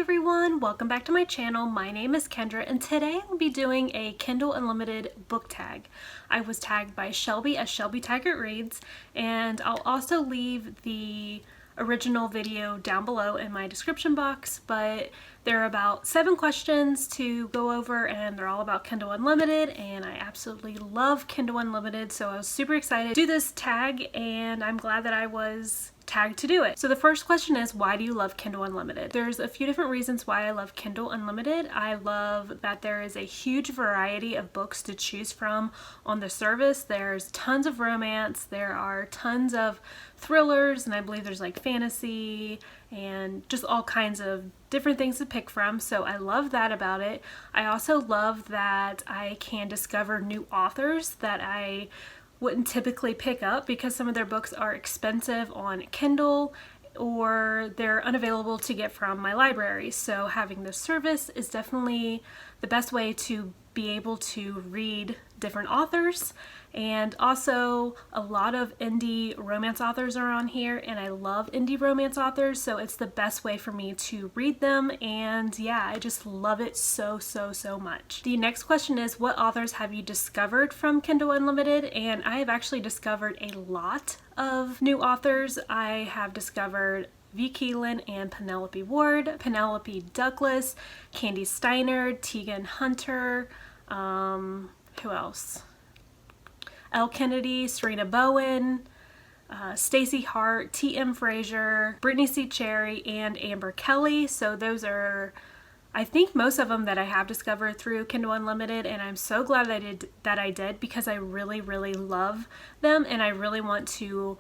everyone, welcome back to my channel. My name is Kendra and today I'll be doing a Kindle Unlimited book tag. I was tagged by Shelby at Shelby Taggart Reads, and I'll also leave the original video down below in my description box, but there are about 7 questions to go over and they're all about Kindle Unlimited, and I absolutely love Kindle Unlimited, so I was super excited to do this tag and I'm glad that I was tagged to do it. So the first question is, why do you love Kindle Unlimited? There's a few different reasons why I love Kindle Unlimited. I love that there is a huge variety of books to choose from on the service. There's tons of romance, there are tons of thrillers, and I believe there's like fantasy and just all kinds of different things to pick from, so I love that about it. I also love that I can discover new authors that I wouldn't typically pick up because some of their books are expensive on Kindle or they're unavailable to get from my library. So having this service is definitely the best way to be able to read different authors. And also a lot of indie romance authors are on here, and I love indie romance authors, so it's the best way for me to read them, and yeah, I just love it so much. The next question is, what authors have you discovered from Kindle Unlimited? And I have actually discovered a lot of new authors. I have discovered V. Keelan and Penelope Ward, Penelope Douglas, Candy Steiner, Tegan Hunter, who else? Elle Kennedy, Serena Bowen, Stacey Hart, T.M. Frazier, Brittany C. Cherry, and Amber Kelly. So those are, I think, most of them that I have discovered through Kindle Unlimited, and I'm so glad that I did because I really love them, and I really want to,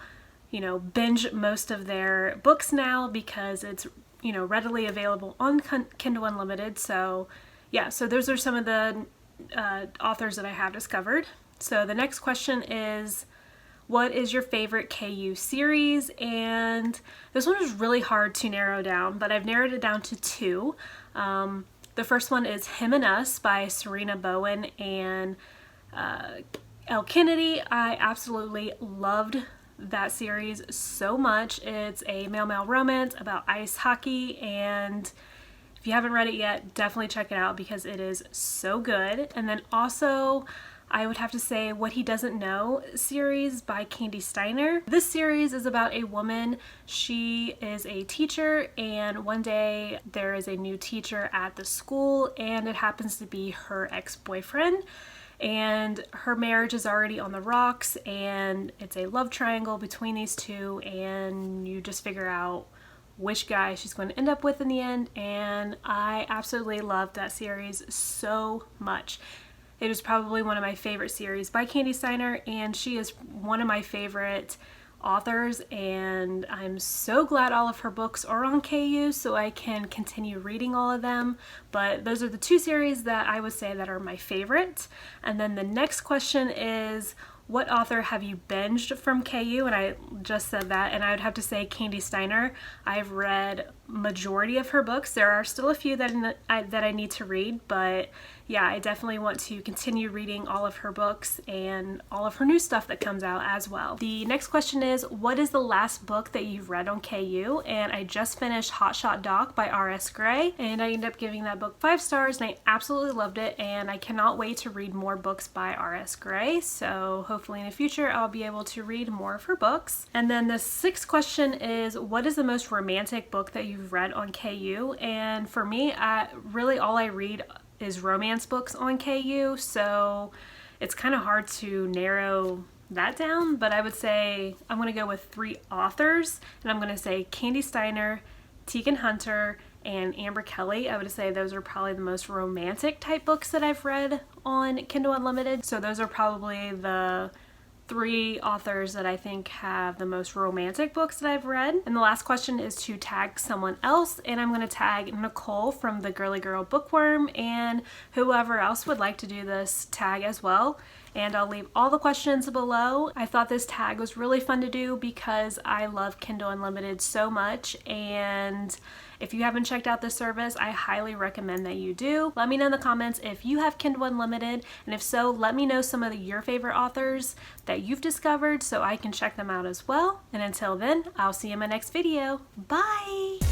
binge most of their books now because it's, readily available on Kindle Unlimited. So yeah, so those are some of the authors that I have discovered. So the next question is, what is your favorite KU series? And this one is really hard to narrow down, but I've narrowed it down to 2. The first one is Him and Us by Serena Bowen and Elle Kennedy. I absolutely loved that series so much. It's a male-male romance about ice hockey, and if you haven't read it yet, definitely check it out because it is so good. And then also, I would have to say What He Doesn't Know series by Candy Steiner. This series is about a woman. She is a teacher, and one day there is a new teacher at the school, and it happens to be her ex-boyfriend. And her marriage is already on the rocks, and it's a love triangle between these two, and you just figure out which guy she's going to end up with in the end. And I absolutely loved that series so much. It is probably one of my favorite series by Candy Steiner, and she is one of my favorite authors, and I'm so glad all of her books are on KU so I can continue reading all of them. But those are the 2 series that I would say that are my favorite. And then the next question is, what author have you binged from KU? And I just said that, and I would have to say Candy Steiner. I've read majority of her books. There are still a few that I need to read, but yeah, I definitely want to continue reading all of her books and all of her new stuff that comes out as well. The next question is, what is the last book that you've read on KU? And I just finished Hot Shot Doc by R.S. Gray, and I ended up giving that book 5 stars, and I absolutely loved it, and I cannot wait to read more books by R.S. Gray, so hopefully in the future I'll be able to read more of her books. And then the 6th question is, what is the most romantic book that you've read on KU? And for me, really all I read is romance books on KU, so it's kind of hard to narrow that down, but I would say I'm going to go with 3 authors, and I'm going to say Candy Steiner, Tegan Hunter, and Amber Kelly. I would say those are probably the most romantic type books that I've read on Kindle Unlimited, so those are probably the 3 authors that I think have the most romantic books that I've read. And the last question is to tag someone else, and I'm going to tag Nicole from the Girly Girl Bookworm and whoever else would like to do this tag as well. And I'll leave all the questions below. I thought this tag was really fun to do because I love Kindle Unlimited so much, and if you haven't checked out this service, I highly recommend that you do. Let me know in the comments if you have Kindle Unlimited, and if so, let me know some of your favorite authors that you've discovered so I can check them out as well. And until then, I'll see you in my next video. Bye!